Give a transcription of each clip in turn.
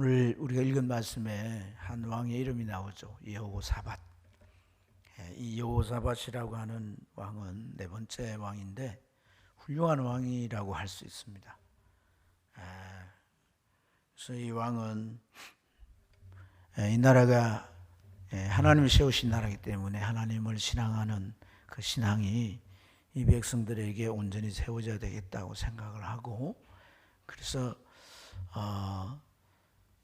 오늘 우리가 읽은 말씀에 한 왕의 이름이 나오죠. 여호사밧. 이 여호사밧이라고 하는 왕은 네 번째 왕인데 훌륭한 왕이라고 할 수 있습니다. 그래서 이 왕은 이 나라가 하나님이 세우신 나라이기 때문에 하나님을 신앙하는 그 신앙이 이 백성들에게 온전히 세워져야 되겠다고 생각을 하고, 그래서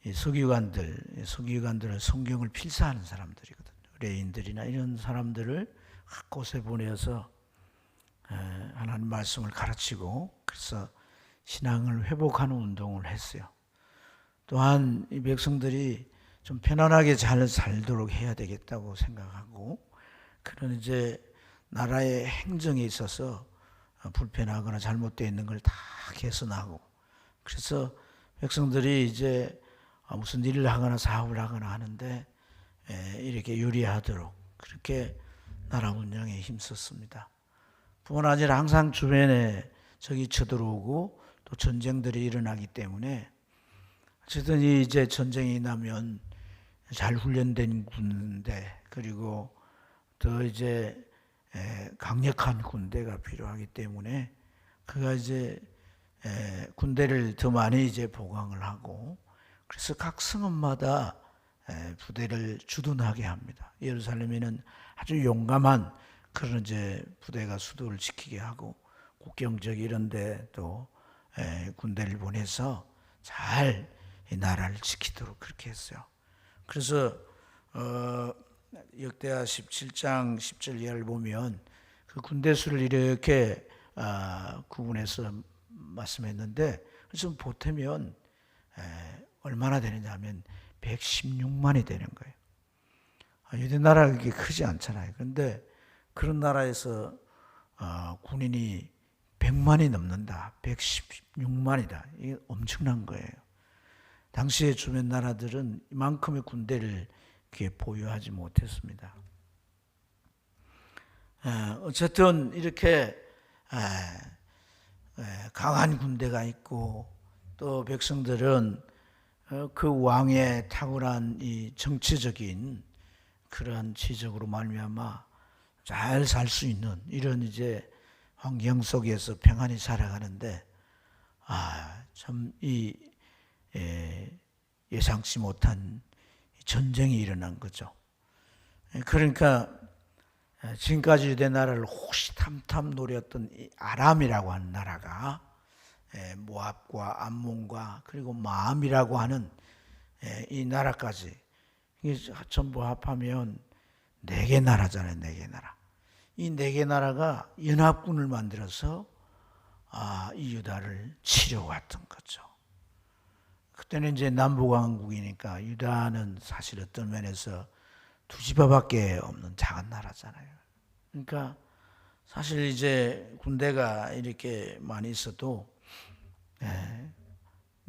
이 서기관들은 성경을 필사하는 사람들이거든요. 레인들이나 이런 사람들을 각 곳에 보내서 하나님 말씀을 가르치고, 그래서 신앙을 회복하는 운동을 했어요. 또한 이 백성들이 좀 편안하게 잘 살도록 해야 되겠다고 생각하고, 그런 이제 나라의 행정에 있어서 불편하거나 잘못되어 있는 걸 다 개선하고, 그래서 백성들이 이제 무슨 일을 하거나 사업을 하거나 하는데 이렇게 유리하도록 그렇게 나라 운영에 힘썼습니다. 뿐만 아니라 항상 주변에 적이 쳐들어오고 또 전쟁들이 일어나기 때문에 어쨌든 이제 전쟁이 나면 잘 훈련된 군대, 그리고 더 이제 강력한 군대가 필요하기 때문에 그가 이제 군대를 더 많이 이제 보강을 하고, 그래서 각 성읍마다 부대를 주둔하게 합니다. 예루살렘에는 아주 용감한 그런 이제 부대가 수도를 지키게 하고, 국경적 이런데 또 군대를 보내서 잘 이 나라를 지키도록 그렇게 했어요. 그래서 역대하 17장 10절 이하를 보면 그 군대 수를 이렇게 구분해서 말씀했는데, 그래서 보태면 얼마나 되느냐 하면 116만이 되는 거예요. 유대 나라가 그렇게 크지 않잖아요. 그런데 그런 나라에서 군인이 100만이 넘는다. 116만이다. 이게 엄청난 거예요. 당시의 주변 나라들은 이만큼의 군대를 이렇게 보유하지 못했습니다. 어쨌든 이렇게 강한 군대가 있고, 또 백성들은 그 왕의 탁월한 이 정치적인 그러한 지적으로 말미암아 잘 살 수 있는 이런 이제 환경 속에서 평안히 살아가는데, 참 이 예상치 못한 전쟁이 일어난 거죠. 그러니까 지금까지 유대 나라를 호시탐탐 노렸던 이 아람이라고 하는 나라가 모압과 암몬과 그리고 마암이라고 하는 이 나라까지, 이게 전부 합하면 4개 나라잖아요. 4개 나라. 이 4개 나라가 연합군을 만들어서 이 유다를 치려왔던 거죠. 그때는 이제 남북왕국이니까 유다는 사실 어떤 면에서 두 지파밖에 없는 작은 나라잖아요. 그러니까 사실 이제 군대가 이렇게 많이 있어도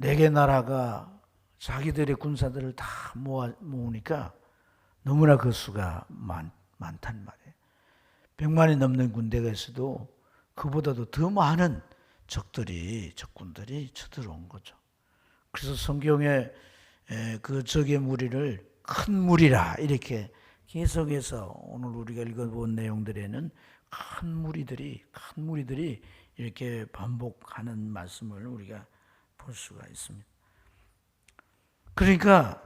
4개 나라가 자기들의 군사들을 다 모으니까 너무나 그 수가 많단 말이에요. 100만이 넘는 군대가 있어도 그보다도 더 많은 적군들이 쳐들어온 거죠. 그래서 성경에 그 적의 무리를 큰 무리라 이렇게 계속해서 오늘 우리가 읽어본 내용들에는 큰 무리들이 이렇게 반복하는 말씀을 우리가 볼 수가 있습니다. 그러니까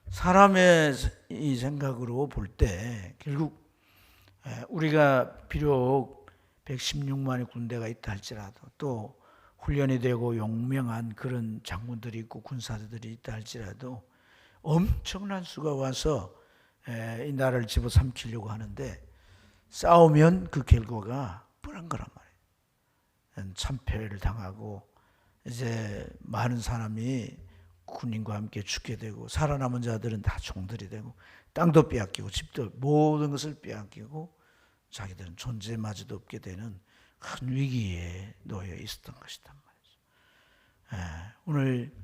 사람의 이 생각으로 볼 때 결국 우리가 비록 116만의 군대가 있다 할지라도, 또 훈련이 되고 용명한 그런 장군들이 있고 군사들이 있다 할지라도 엄청난 수가 와서 이 나라를 집어삼키려고 하는데 싸우면 그 결과가 뻔한 거란 말이에요. 참패를 당하고 이제 많은 사람이 군인과 함께 죽게 되고, 살아남은 자들은 다 종들이 되고, 땅도 빼앗기고 집도 모든 것을 빼앗기고 자기들은 존재마저도 없게 되는 큰 위기에 놓여 있었던 것이단 말이죠. 오늘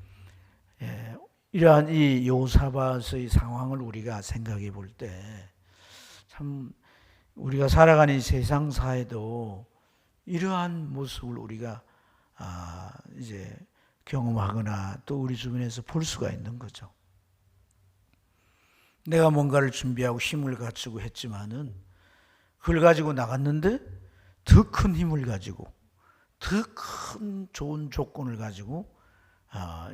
이러한 이 여호사밧의 상황을 우리가 생각해 볼 때 참 우리가 살아가는 이 세상 사회도 이러한 모습을 우리가 이제 경험하거나 또 우리 주변에서 볼 수가 있는 거죠. 내가 뭔가를 준비하고 힘을 갖추고 했지만은 그걸 가지고 나갔는데 더 큰 힘을 가지고 더 큰 좋은 조건을 가지고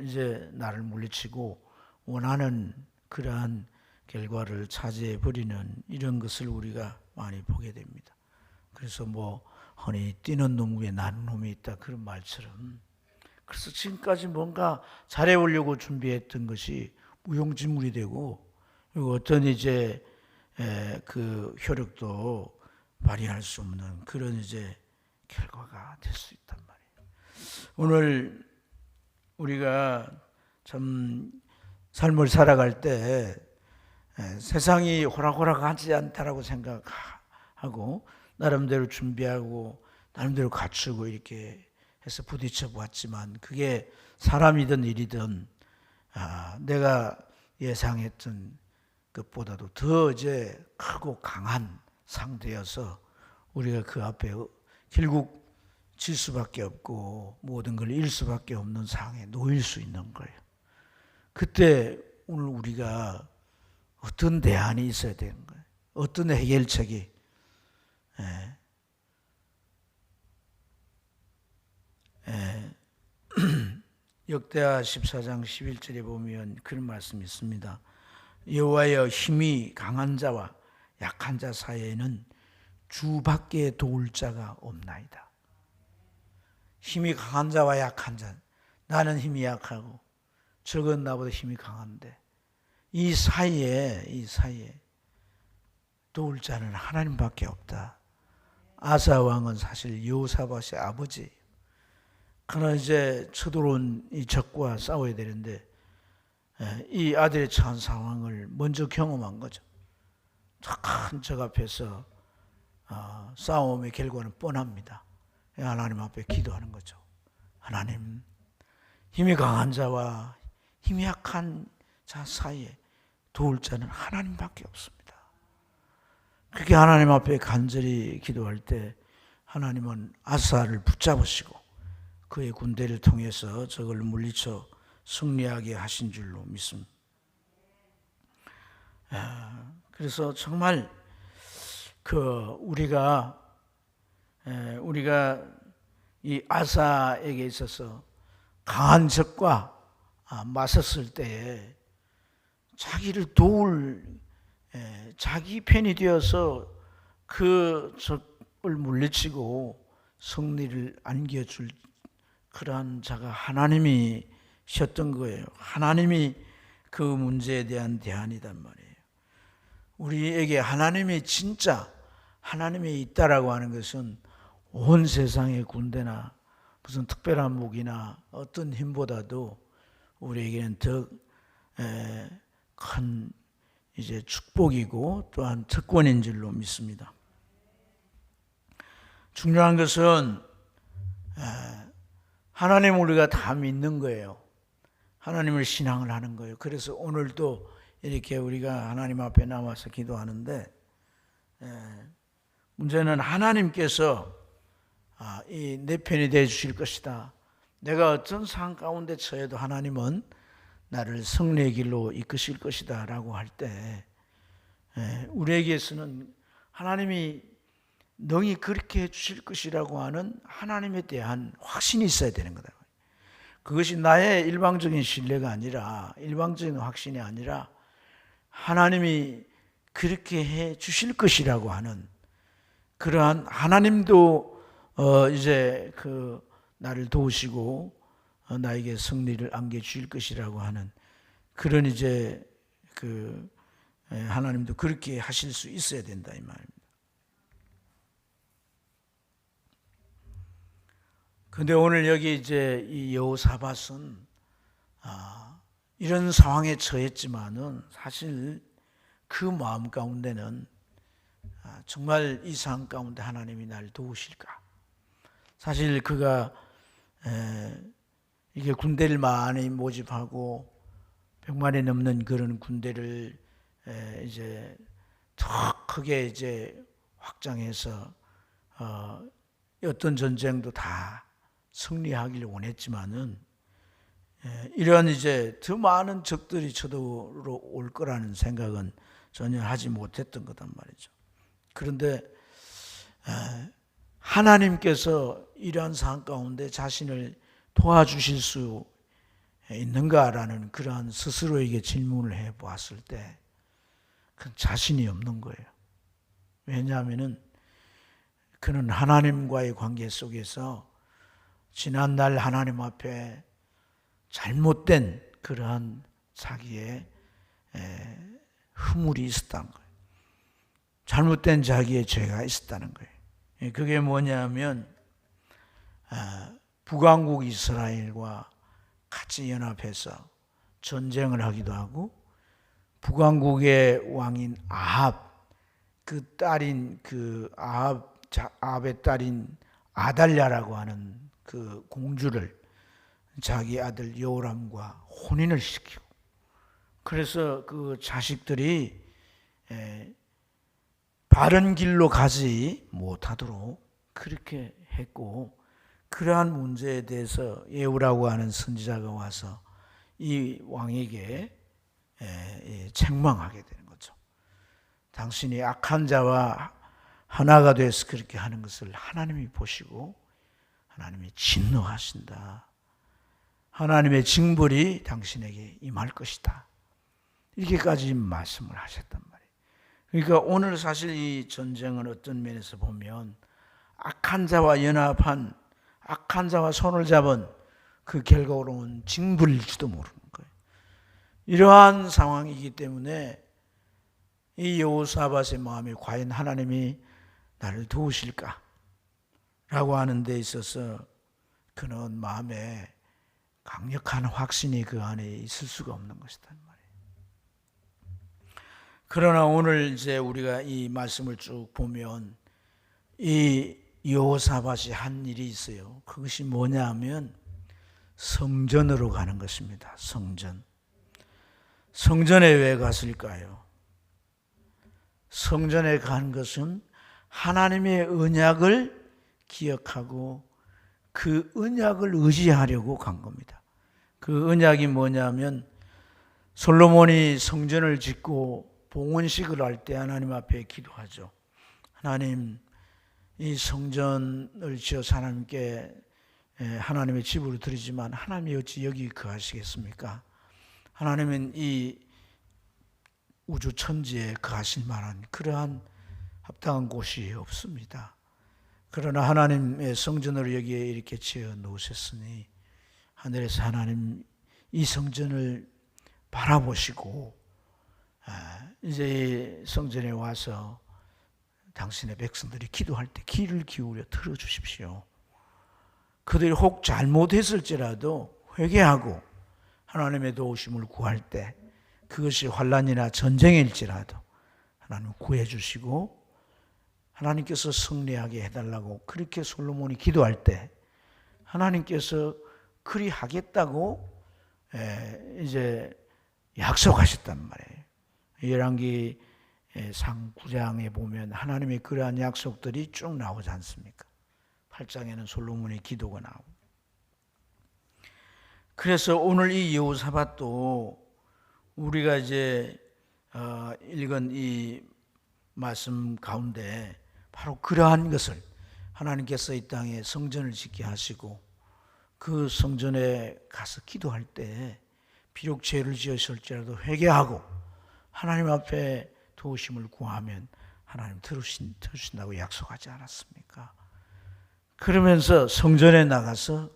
이제 나를 물리치고 원하는 그러한 결과를 차지해 버리는 이런 것을 우리가 많이 보게 됩니다. 그래서 흔히 뛰는 놈 위에 나는 놈이 있다 그런 말처럼, 그래서 지금까지 뭔가 잘해보려고 준비했던 것이 무용지물이 되고, 그리고 어떤 이제 그 효력도 발휘할 수 없는 그런 이제 결과가 될 수 있단 말이에요. 오늘 우리가 참 삶을 살아갈 때 세상이 호락호락하지 않다라고 생각하고 나름대로 준비하고 나름대로 갖추고 이렇게 해서 부딪혀 보았지만, 그게 사람이든 일이든 내가 예상했던 것보다도 더 이제 크고 강한 상대여서 우리가 그 앞에 결국 질 수밖에 없고 모든 걸 잃을 수밖에 없는 상황에 놓일 수 있는 거예요. 그때 오늘 우리가 어떤 대안이 있어야 되는 거예요. 어떤 해결책이. 역대하 14장 11절에 보면 그런 말씀이 있습니다. 여호와여, 힘이 강한 자와 약한 자 사이에는 주밖에 도울 자가 없나이다. 힘이 강한 자와 약한 자, 나는 힘이 약하고 저건 나보다 힘이 강한데 이 사이에 도울 자는 하나님밖에 없다. 아사 왕은 사실 여호사밧의 아버지. 그러나 이제 쳐들어온 이 적과 싸워야 되는데 이 아들의 처한 상황을 먼저 경험한 거죠. 큰 적 앞에서 싸움의 결과는 뻔합니다. 하나님 앞에 기도하는 거죠. 하나님, 힘이 강한 자와 힘이 약한 자 사이에 도울 자는 하나님밖에 없습니다. 그렇게 하나님 앞에 간절히 기도할 때 하나님은 아사를 붙잡으시고 그의 군대를 통해서 적을 물리쳐 승리하게 하신 줄로 믿습니다. 그래서 정말 우리가 이 아사에게 있어서 강한 적과 맞섰을 때에 자기를 도울 자기 편이 되어서 그 적을 물리치고 승리를 안겨줄 그러한 자가 하나님이셨던 거예요. 하나님이 그 문제에 대한 대안이란 말이에요. 우리에게 하나님이 진짜 하나님이 있다라고 하는 것은 온 세상의 군대나 무슨 특별한 무기나 어떤 힘보다도 우리에게는 더 큰 이제 축복이고 또한 특권인 줄로 믿습니다. 중요한 것은 하나님을 우리가 다 믿는 거예요. 하나님을 신앙을 하는 거예요. 그래서 오늘도 이렇게 우리가 하나님 앞에 나와서 기도하는데 문제는 하나님께서 내 편이 되어 주실 것이다. 내가 어떤 상황 가운데 처해도 하나님은 나를 승리의 길로 이끄실 것이다 라고 할 때 우리에게서는 하나님이 너희 그렇게 해주실 것이라고 하는 하나님에 대한 확신이 있어야 되는 거다. 그것이 나의 일방적인 신뢰가 아니라 일방적인 확신이 아니라 하나님이 그렇게 해 주실 것이라고 하는 그러한 하나님도 이제 나를 도우시고 나에게 승리를 안겨 주실 것이라고 하는 그런 이제 하나님도 그렇게 하실 수 있어야 된다 이 말입니다. 근데 오늘 여기 이제 이 여호사밧은 이런 상황에 처했지만은 사실 그 마음 가운데는 정말 이 상황 가운데 하나님이 나를 도우실까? 사실 그가 이게 군대를 많이 모집하고 100만이 넘는 그런 군대를 이제 더 크게 이제 확장해서 어떤 전쟁도 다 승리하기를 원했지만은 이런 이제 더 많은 적들이 쳐들어올 거라는 생각은 전혀 하지 못했던 거단 말이죠. 그런데 하나님께서 이러한 상황 가운데 자신을 도와주실 수 있는가라는 그러한 스스로에게 질문을 해보았을 때 그 자신이 없는 거예요. 왜냐하면 그는 하나님과의 관계 속에서 지난날 하나님 앞에 잘못된 그러한 자기의 허물이 있었다는 거예요. 잘못된 자기의 죄가 있었다는 거예요. 그게 뭐냐면 북왕국 이스라엘과 같이 연합해서 전쟁을 하기도 하고 북왕국의 왕인 아합 그 딸인 아합의 딸인 아달랴라고 하는 그 공주를 자기 아들 여호람과 혼인을 시키고 그래서 그 자식들이 바른 길로 가지 못하도록 그렇게 했고 그러한 문제에 대해서 예후라고 하는 선지자가 와서 이 왕에게 책망하게 되는 거죠. 당신이 악한 자와 하나가 돼서 그렇게 하는 것을 하나님이 보시고 하나님이 진노하신다. 하나님의 징벌이 당신에게 임할 것이다. 이렇게까지 말씀을 하셨단 말이에요. 그러니까 오늘 사실 이 전쟁은 어떤 면에서 보면 악한 자와 연합한 악한 자와 손을 잡은 그 결과로는 징벌일지도 모르는 거예요. 이러한 상황이기 때문에 이 여호사밧의 마음에 과연 하나님이 나를 도우실까? 라고 하는 데 있어서 그는 마음에 강력한 확신이 그 안에 있을 수가 없는 것이다 말이에요. 그러나 오늘 이제 우리가 이 말씀을 쭉 보면 이 여호사밧이 한 일이 있어요. 그것이 뭐냐 하면 성전으로 가는 것입니다. 성전. 성전에 왜 갔을까요? 성전에 간 것은 하나님의 언약을 기억하고 그 언약을 의지하려고 간 겁니다. 그 언약이 뭐냐면 솔로몬이 성전을 짓고 봉헌식을 할 때 하나님 앞에 기도하죠. 하나님, 이 성전을 지어서 하나님께 하나님의 집으로 드리지만 하나님이 어찌 여기 거하시겠습니까? 하나님은 이 우주 천지에 거하실 만한 그러한 합당한 곳이 없습니다. 그러나 하나님의 성전을 여기에 이렇게 지어 놓으셨으니 하늘에서 하나님 이 성전을 바라보시고 이제 성전에 와서 당신의 백성들이 기도할 때 귀를 기울여 들어주십시오. 그들이 혹 잘못했을지라도 회개하고 하나님의 도우심을 구할 때 그것이 환난이나 전쟁일지라도 하나님 구해주시고 하나님께서 승리하게 해달라고 그렇게 솔로몬이 기도할 때 하나님께서 그리 하겠다고 이제 약속하셨단 말이에요. 열왕기 상 9장에 보면 하나님의 그러한 약속들이 쭉 나오지 않습니까? 8장에는 솔로몬의 기도가 나오고. 그래서 오늘 이 여호사밧도 우리가 이제 읽은 이 말씀 가운데 바로 그러한 것을 하나님께서 이 땅에 성전을 짓게 하시고 그 성전에 가서 기도할 때 비록 죄를 지으실지라도 회개하고 하나님 앞에 도우심을 구하면 하나님 들으신다고 약속하지 않았습니까? 그러면서 성전에 나가서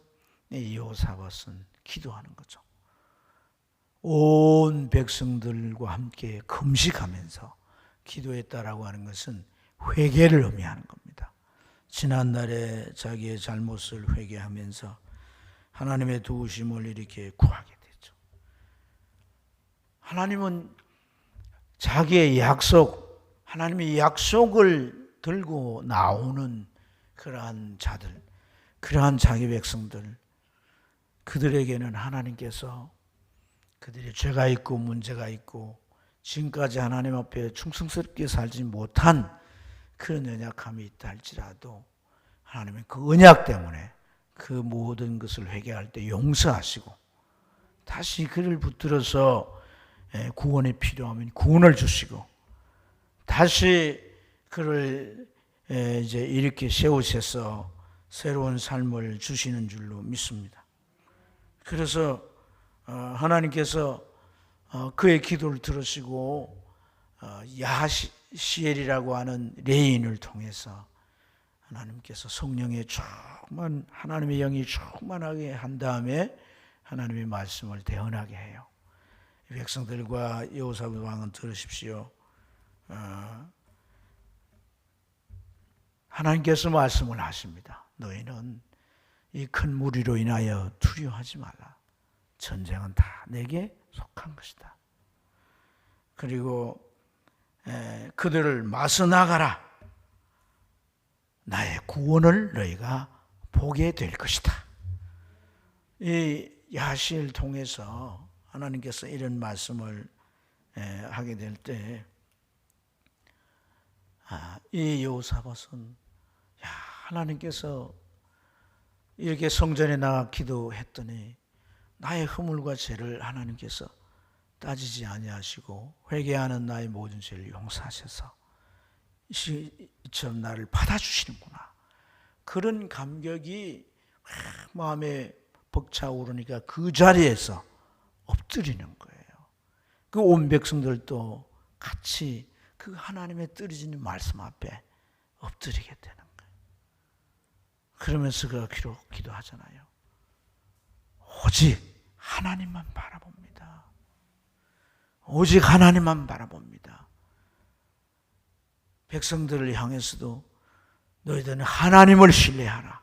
이 여호사밧은 기도하는 거죠. 온 백성들과 함께 금식하면서 기도했다라고 하는 것은 회개를 의미하는 겁니다. 지난날에 자기의 잘못을 회개하면서 하나님의 도우심을 이렇게 구하게 되죠. 하나님은 자기의 약속, 하나님의 약속을 들고 나오는 그러한 자들, 그러한 자기 백성들, 그들에게는 하나님께서 그들이 죄가 있고 문제가 있고 지금까지 하나님 앞에 충성스럽게 살지 못한 그런 연약함이 있다 할지라도 하나님은 그 언약 때문에 그 모든 것을 회개할 때 용서하시고 다시 그를 붙들어서 구원이 필요하면 구원을 주시고 다시 그를 이제 이렇게 세우셔서 새로운 삶을 주시는 줄로 믿습니다. 그래서 하나님께서 그의 기도를 들으시고 야시엘이라고 하는 레인을 통해서 하나님께서 성령의 충만, 하나님의 영이 충만하게 한 다음에 하나님의 말씀을 대언하게 해요. 백성들과 여호사밧 왕은 들으십시오. 하나님께서 말씀을 하십니다. 너희는 이 큰 무리로 인하여 두려워하지 말라. 전쟁은 다 내게 속한 것이다. 그리고 그들을 맞서 나가라. 나의 구원을 너희가 보게 될 것이다. 이 야시를 통해서 하나님께서 이런 말씀을 하게 될 때 이 여호사밧은 하나님께서 이렇게 성전에 나가 기도했더니 나의 허물과 죄를 하나님께서 따지지 아니하시고 회개하는 나의 모든 죄를 용서하셔서 이처럼 나를 받아주시는구나. 그런 감격이 마음에 벅차오르니까 그 자리에서 엎드리는 거예요. 그 온 백성들도 같이 그 하나님의 떨어지는 말씀 앞에 엎드리게 되는 거예요. 그러면서 그가 기도하잖아요. 오직 하나님만 바라봅니다. 오직 하나님만 바라봅니다. 백성들을 향해서도 너희들은 하나님을 신뢰하라.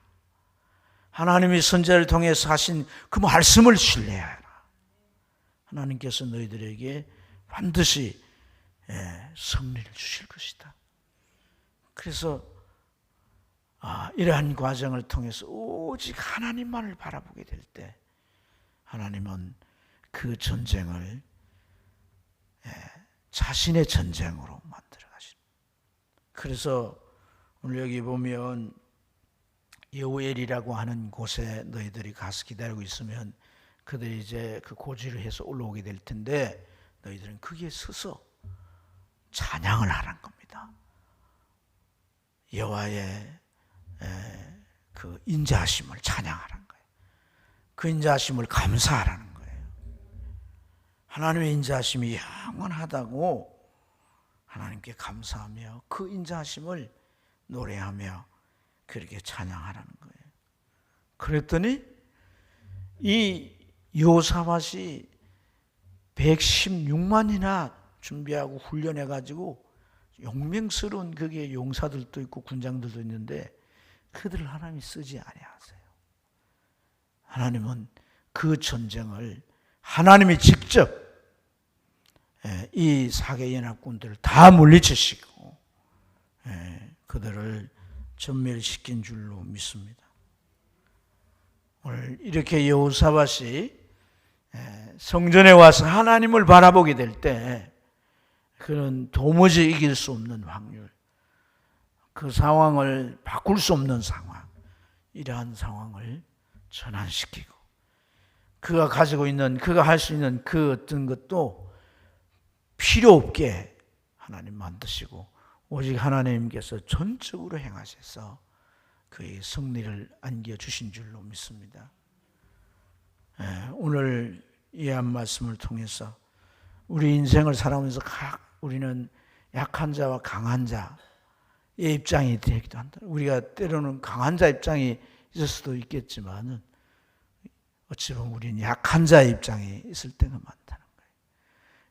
하나님이 선지자를 통해서 하신 그 말씀을 신뢰하라. 하나님께서 너희들에게 반드시 승리를 주실 것이다. 그래서 이러한 과정을 통해서 오직 하나님만을 바라보게 될 때 하나님은 그 전쟁을 자신의 전쟁으로 만들어 가십니다. 그래서 오늘 여기 보면 여우엘이라고 하는 곳에 너희들이 가서 기다리고 있으면 그들이 이제 그 고지를 해서 올라오게 될 텐데 너희들은 거기에 서서 찬양을 하라는 겁니다. 여호와의 그 인자하심을 찬양하라는 거예요. 그 인자하심을 감사하라는 거예요. 하나님의 인자하심이 영원하다고 하나님께 감사하며 그 인자하심을 노래하며 그렇게 찬양하라는 거예요. 그랬더니 이 여호사밧이 116만이나 준비하고 훈련해가지고 용맹스러운 거기에 용사들도 있고 군장들도 있는데 그들을 하나님이 쓰지 아니하세요. 하나님은 그 전쟁을 하나님이 직접 이 사개 연합군들을 다 물리치시고 그들을 전멸시킨 줄로 믿습니다. 오늘 이렇게 여호사밧이 성전에 와서 하나님을 바라보게 될 때 그는 도무지 이길 수 없는 확률, 그 상황을 바꿀 수 없는 상황, 이러한 상황을 전환시키고 그가 가지고 있는, 그가 할 수 있는 그 어떤 것도 필요 없게 하나님 만드시고 오직 하나님께서 전적으로 행하셔서 그의 승리를 안겨주신 줄로 믿습니다. 오늘 이 한 말씀을 통해서 우리 인생을 살아오면서 우리는 약한 자와 강한 자의 입장이 되기도 한다. 우리가 때로는 강한 자 입장이 있을 수도 있겠지만 어찌 보면 우리는 약한 자의 입장에 있을 때가 많다는 거예요.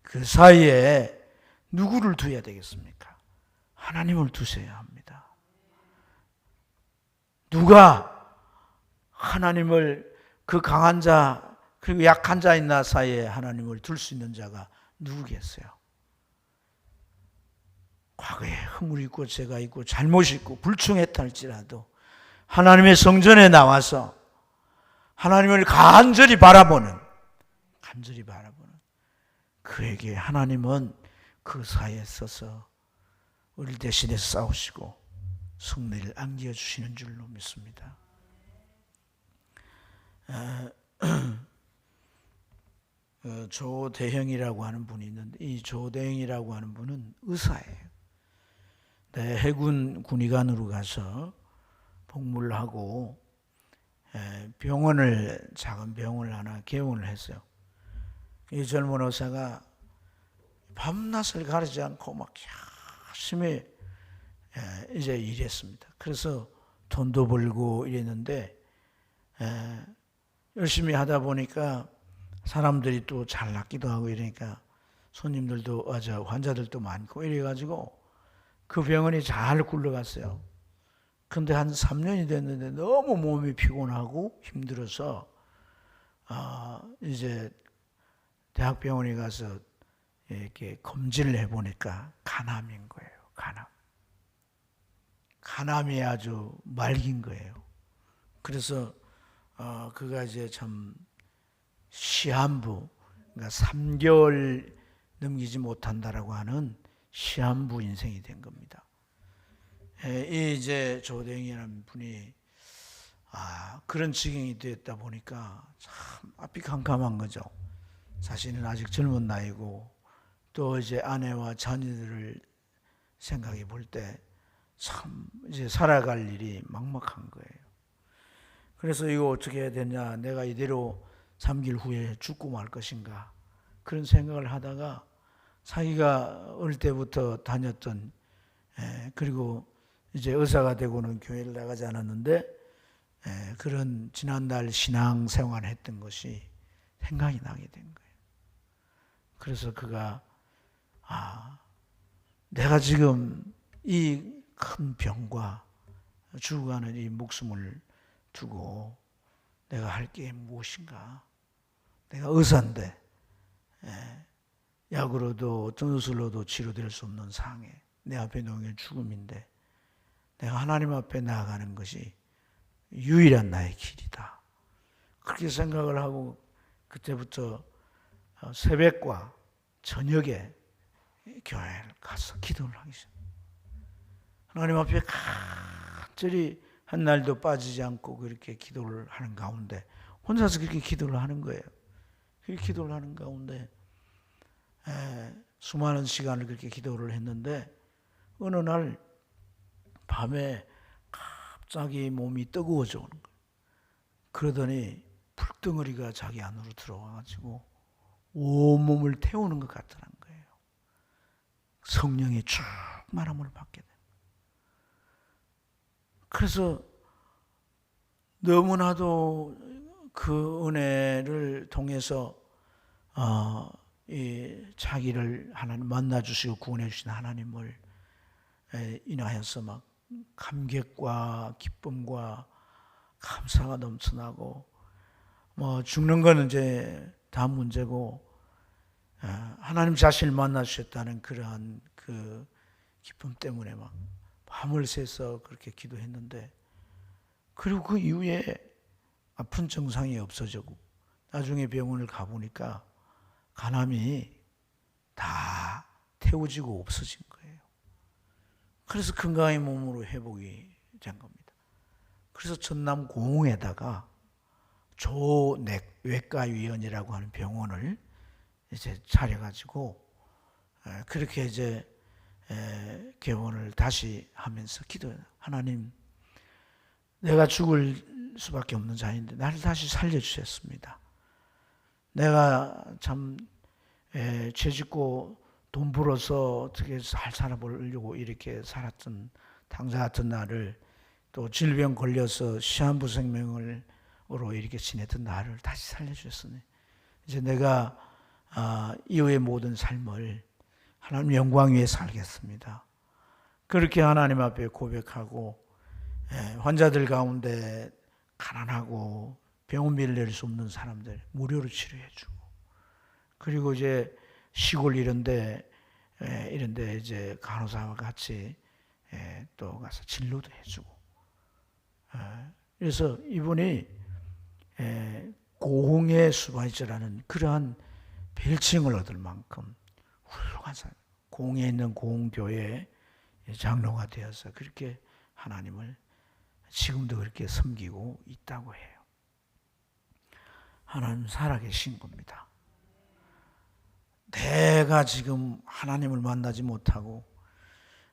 그 사이에 누구를 두어야 되겠습니까? 하나님을 두셔야 합니다. 누가 하나님을 그 강한 자 그리고 약한 자인 나 사이에 하나님을 둘 수 있는 자가 누구겠어요? 과거에 허물이 있고 죄가 있고 잘못이 있고 불충했다 할지라도 하나님의 성전에 나와서 하나님을 간절히 바라보는 그에게 하나님은 그 사이에 서서 우리 대신에 싸우시고 승리를 안겨주시는 줄로 믿습니다. 조대형이라고 하는 분이 있는데, 이 조대형이라고 하는 분은 의사예요. 해군 군의관으로 가서 복무를 하고 작은 병원을 하나 개원을 했어요. 이 젊은 의사가 밤낮을 가리지 않고 막 열심히 이제 일했습니다. 그래서 돈도 벌고 이랬는데 열심히 하다 보니까 사람들이 또 잘 낫기도 하고 이러니까 손님들도 환자들도 많고 이래가지고 그 병원이 잘 굴러갔어요. 근데 한 3년이 됐는데 너무 몸이 피곤하고 힘들어서 이제 대학병원에 가서 이렇게 검진을 해보니까 간암인 거예요. 간암이 아주 말긴 거예요. 그래서 그가 이제 참 시한부, 그러니까 3개월 넘기지 못한다라고 하는 시한부 인생이 된 겁니다. 이제 조대영이라는 분이 그런 지경이 되었다 보니까 참 앞이 캄캄한 거죠. 자신은 아직 젊은 나이고 또 이제 아내와 자녀들을 생각해 볼 때 참 이제 살아갈 일이 막막한 거예요. 그래서 이거 어떻게 해야 되냐, 내가 이대로 3개월 후에 죽고 말 것인가, 그런 생각을 하다가 자기가 어릴 때부터 다녔던 그리고 이제 의사가 되고는 교회를 나가지 않았는데 그런 지난날 신앙생활 했던 것이 생각이 나게 된 거예요. 그래서 그가 내가 지금 이 큰 병과 죽어가는 이 목숨을 두고 내가 할 게 무엇인가? 내가 의사인데 약으로도 어떤 수로도 치료될 수 없는 상해, 내 앞에 놓인 죽음인데 내가 하나님 앞에 나아가는 것이 유일한 나의 길이다. 그렇게 생각을 하고 그때부터 새벽과 저녁에 교회를 가서 기도를 하기 시작합니다. 하나님 앞에 간절히 한 날도 빠지지 않고 그렇게 기도를 하는 가운데 혼자서 그렇게 기도를 하는 거예요. 그렇게 기도를 하는 가운데 수많은 시간을 그렇게 기도를 했는데 어느 날 밤에 갑자기 몸이 뜨거워져 오는 거예요. 그러더니 불덩어리가 자기 안으로 들어와가지고 온몸을 태우는 것 같더란 거예요. 성령의 충만함을 받게 돼요. 그래서 너무나도 그 은혜를 통해서 이 자기를 하나님 만나 주시고 구원해 주신 하나님을 인하여서 막 감격과 기쁨과 감사가 넘쳐나고 뭐 죽는 거는 이제 다 문제고 하나님 자신을 만나 주셨다는 그러한 그 기쁨 때문에 막 밤을 새서 그렇게 기도했는데, 그리고 그 이후에 아픈 증상이 없어지고 나중에 병원을 가보니까 간암이 다 태워지고 없어진 거예요. 그래서 건강한 몸으로 회복이 된 겁니다. 그래서 전남 고흥에다가 조외과위원이라고 하는 병원을 이제 차려가지고 그렇게 이제 개원을 다시 하면서 기도해요. 하나님, 내가 죽을 수밖에 없는 자인데 나를 다시 살려주셨습니다. 내가 참 죄짓고 돈 벌어서 어떻게 잘 살아보려고 이렇게 살았던 당자 같은 나를, 또 질병 걸려서 시한부 생명으로 이렇게 지냈던 나를 다시 살려주셨으니 이제 내가 이후의 모든 삶을 하나님 영광 위에 살겠습니다. 그렇게 하나님 앞에 고백하고 환자들 가운데 가난하고 병원비를 낼 수 없는 사람들 무료로 치료해주고, 그리고 이제 시골 이런데 이제 간호사와 같이 또 가서 진료도 해주고, 그래서 이분이 고흥의 수바이처라는 그러한 별칭을 얻을 만큼 훌륭한 사람, 고흥에 있는 고흥교회 장로가 되어서 그렇게 하나님을 지금도 그렇게 섬기고 있다고 해요. 하나님 살아계신 겁니다. 내가 지금 하나님을 만나지 못하고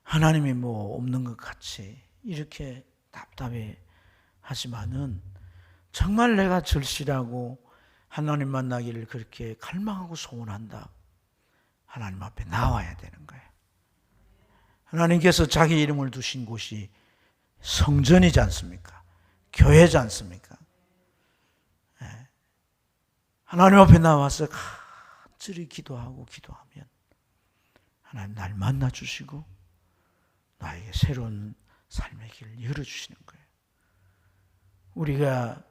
하나님이 뭐 없는 것 같이 이렇게 답답해 하지만은 정말 내가 절실하고 하나님 만나기를 그렇게 갈망하고 소원한다. 하나님 앞에 나와야 되는 거예요. 하나님께서 자기 이름을 두신 곳이 성전이지 않습니까? 교회지 않습니까? 하나님 앞에 나와서 간절히 기도하고 기도하면 하나님 날 만나 주시고 나에게 새로운 삶의 길을 열어주시는 거예요. 우리가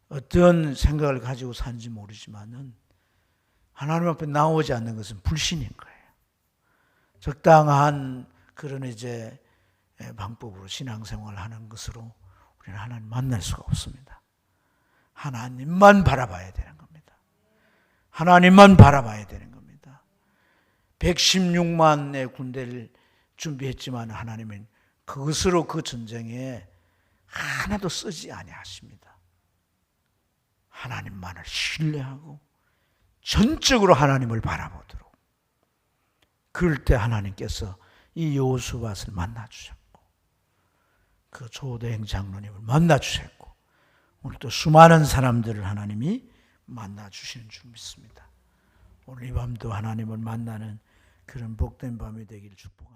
어떤 생각을 가지고 사는지 모르지만은 하나님 앞에 나오지 않는 것은 불신인 거예요. 적당한 그런 방법으로 신앙생활을 하는 것으로 우리는 하나님 만날 수가 없습니다. 하나님만 바라봐야 되는 겁니다. 하나님만 바라봐야 되는 겁니다. 116만의 군대를 준비했지만 하나님은 그것으로 그 전쟁에 하나도 쓰지 아니하십니다. 하나님만을 신뢰하고 전적으로 하나님을 바라보도록. 그럴 때 하나님께서 이 여호수아를 만나 주셨고 그 조대행 장로님을 만나 주셨고 오늘 또 수많은 사람들을 하나님이 만나 주시는 줄 믿습니다. 오늘 이 밤도 하나님을 만나는 그런 복된 밤이 되기를 축복합니다.